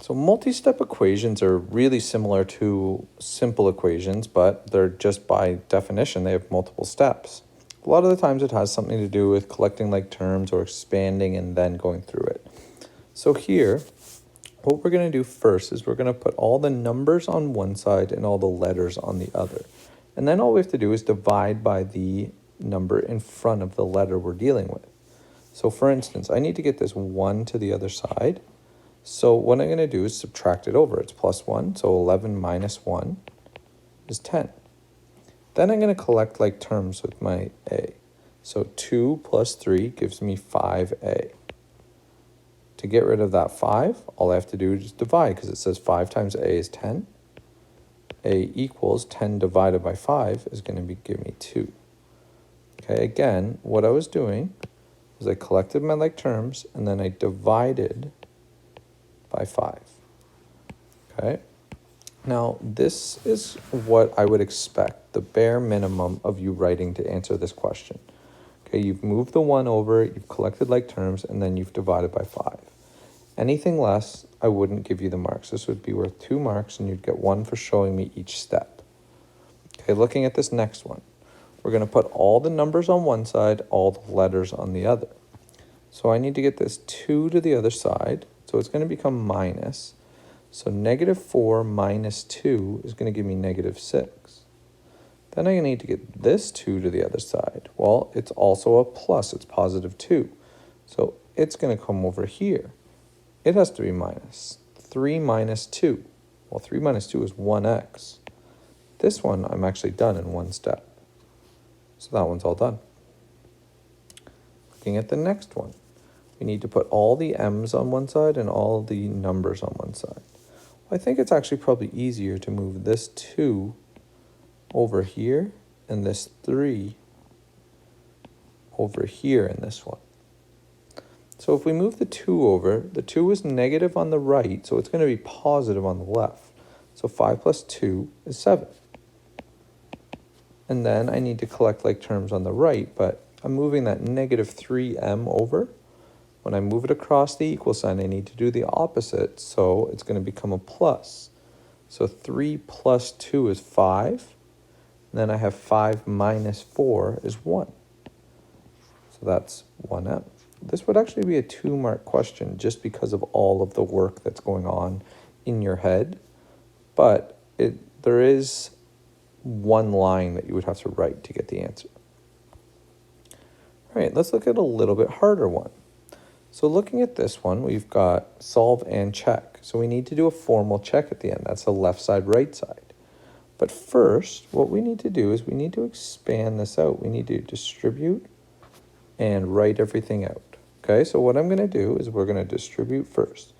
So multi-step equations are really similar to simple equations, but they're just by definition, they have multiple steps. A lot of the times it has something to do with collecting like terms or expanding and then going through it. So here, what we're going to do first is we're going to put all the numbers on one side and all the letters on the other. And then all we have to do is divide by the number in front of the letter we're dealing with. So for instance, I need to get this 1 to the other side. So what I'm going to do is subtract it over. It's plus 1, so 11 minus 1 is 10. Then I'm going to collect like terms with my a. So 2 plus 3 gives me 5a. To get rid of that 5, all I have to do is divide, because it says 5 times a is 10. A equals 10 divided by 5 is going to give me 2. Okay, again, what I was doing is I collected my like terms, and then I divided by 5. Okay, now this is what I would expect, the bare minimum of you writing to answer this question. Okay, you've moved the 1 over, you've collected like terms, and then you've divided by 5. Anything less, I wouldn't give you the marks. This would be worth 2 marks, and you'd get 1 for showing me each step. Okay, looking at this next one, we're going to put all the numbers on one side, all the letters on the other. So I need to get this 2 to the other side, so it's going to become minus. So negative 4 minus 2 is going to give me negative 6. Then I need to get this 2 to the other side. Well, it's also a plus, it's positive 2. So it's going to come over here. It has to be minus. 3 minus 2. Well, 3 minus 2 is 1x. This one I'm actually done in one step. So that one's all done. Looking at the next one, we need to put all the m's on one side and all the numbers on one side. Well, I think it's actually probably easier to move this 2 over here and this 3 over here in this one. So if we move the 2 over, the 2 is negative on the right, so it's going to be positive on the left. So 5 plus 2 is 7. And then I need to collect like terms on the right, but I'm moving that negative 3m over. When I move it across the equal sign, I need to do the opposite, so it's going to become a plus. So 3 plus 2 is 5. And then I have 5 minus 4 is 1. So that's 1m. This would actually be a 2-mark question just because of all of the work that's going on in your head. But there is one line that you would have to write to get the answer. All right, let's look at a little bit harder one. So looking at this one, we've got solve and check. So we need to do a formal check at the end. That's the left side, right side. But first, what we need to do is we need to expand this out. We need to distribute and write everything out. Okay, so what I'm going to do is we're going to distribute first.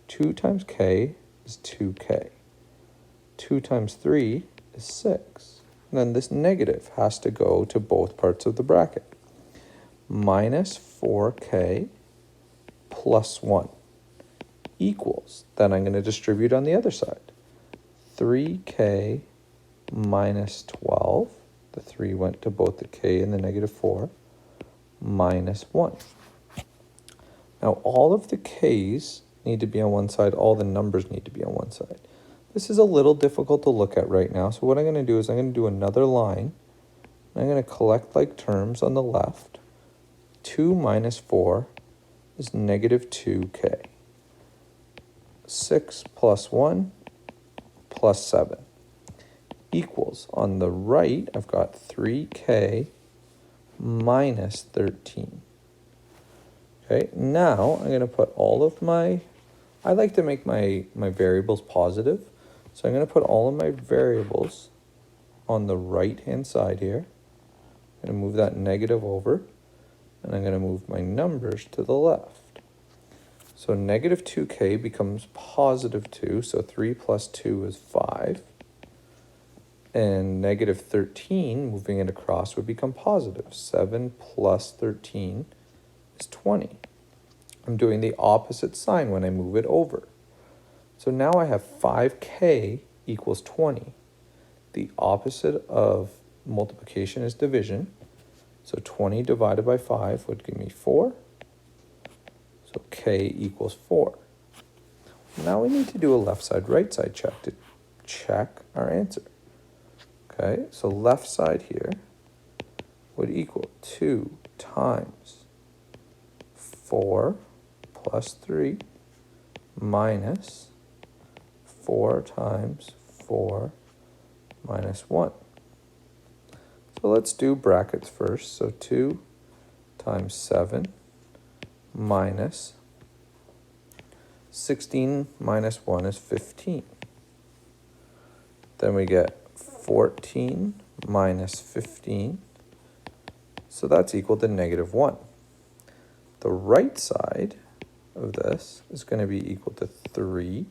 2 times k is 2k. 2 times 3 is 6. And then this negative has to go to both parts of the bracket. Minus 4k plus 1 equals, then I'm going to distribute on the other side. 3k minus 12, the 3 went to both the k and the negative 4, minus 1. Now all of the k's need to be on one side, all the numbers need to be on one side. This is a little difficult to look at right now, so what I'm going to do is I'm going to do another line. I'm going to collect like terms on the left. 2 minus 4 is negative 2k. 6 plus 1 plus 7 equals, on the right, I've got 3k minus 13. Okay, now I'm going to put all of my, I like to make my variables positive. So I'm going to put all of my variables on the right-hand side here. I'm going to move that negative over, and I'm going to move my numbers to the left. So negative 2k becomes positive 2, so 3 plus 2 is 5. And negative 13, moving it across, would become positive. 7 plus 13 is 20. I'm doing the opposite sign when I move it over. So now I have 5k equals 20. The opposite of multiplication is division. So 20 divided by 5 would give me 4. So k equals 4. Now we need to do a left side, right side check to check our answer. Okay, so left side here would equal 2 times 4 plus 3 minus 4 times 4 minus 1. So let's do brackets first. So 2 times 7 minus 16 minus 1 is 15. Then we get 14 minus 15. So that's equal to negative 1. The right side of this is going to be equal to 3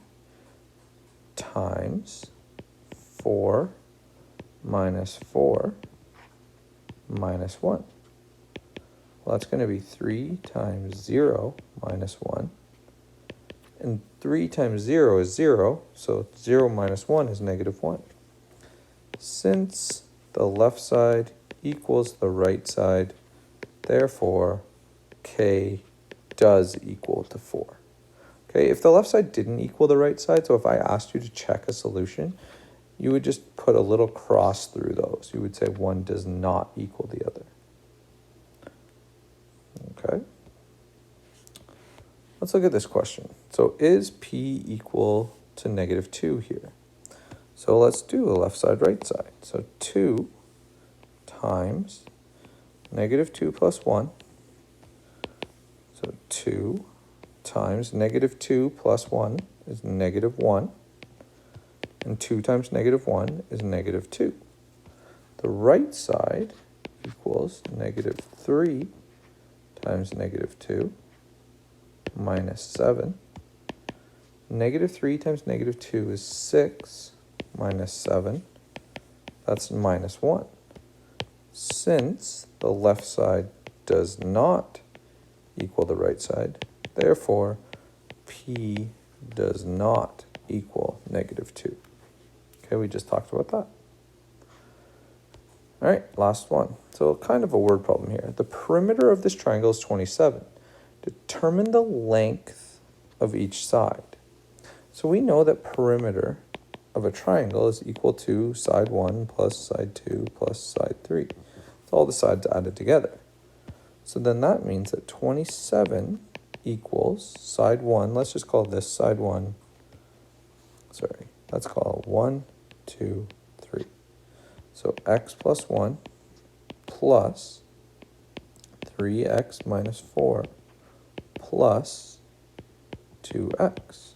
times 4 minus 4 minus 1. Well, that's going to be 3 times 0 minus 1. And 3 times 0 is 0, so 0 minus 1 is negative 1. Since the left side equals the right side, therefore, k does equal to 4. Okay, if the left side didn't equal the right side, so if I asked you to check a solution, you would just put a little cross through those. You would say one does not equal the other. Okay. Let's look at this question. So is p equal to negative 2 here? So let's do the left side, right side. So 2 times negative 2 plus 1. So 2 times negative 2 plus 1 is negative 1. And 2 times negative 1 is negative 2. The right side equals negative 3 times negative 2 minus 7. Negative 3 times negative 2 is 6 minus 7. That's minus 1. Since the left side does not equal the right side, therefore p does not equal negative 2. Okay, we just talked about that. All right, last one. So kind of a word problem here. The perimeter of this triangle is 27. Determine the length of each side. So we know that perimeter of a triangle is equal to side 1 plus side 2 plus side 3. It's all the sides added together. So then that means that 27 equals side 1. Let's just call this side 1. Sorry, let's call it 1, 2, 3. So x plus 1 plus 3x minus 4 plus 2x.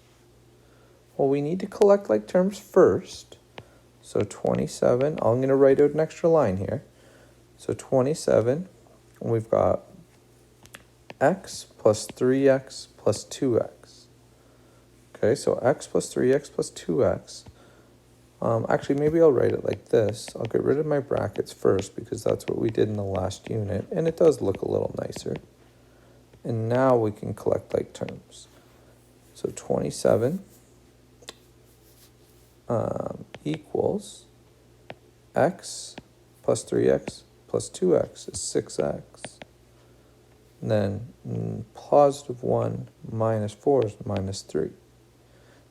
Well, we need to collect like terms first. So 27, I'm going to write out an extra line here. So 27, we've got x plus 3x plus 2x. Okay, so x plus 3x plus 2x. Actually, maybe I'll write it like this. I'll get rid of my brackets first because that's what we did in the last unit, and it does look a little nicer. And now we can collect like terms. So 27 equals x plus 3x plus 2x is 6x. And then positive 1 minus 4 is minus 3.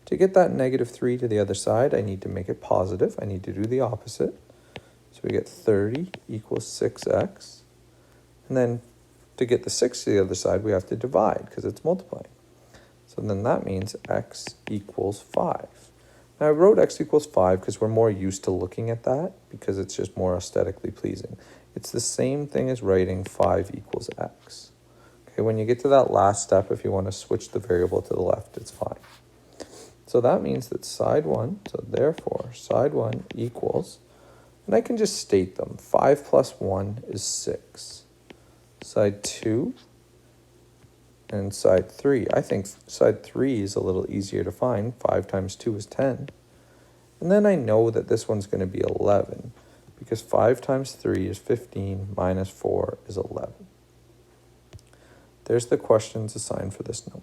To get that negative 3 to the other side, I need to make it positive. I need to do the opposite. So we get 30 equals 6x. And then to get the 6 to the other side, we have to divide because it's multiplying. So then that means x equals 5. Now I wrote x equals 5 because we're more used to looking at that because it's just more aesthetically pleasing. It's the same thing as writing 5 equals x. Okay, when you get to that last step, if you want to switch the variable to the left, it's fine. So that means that side 1, so therefore side 1 equals, and I can just state them. 5 plus 1 is 6. Side 2 and side 3. I think side 3 is a little easier to find. 5 times 2 is 10. And then I know that this one's going to be 11 because 5 times 3 is 15 minus 4 is 11. There's the questions assigned for this note.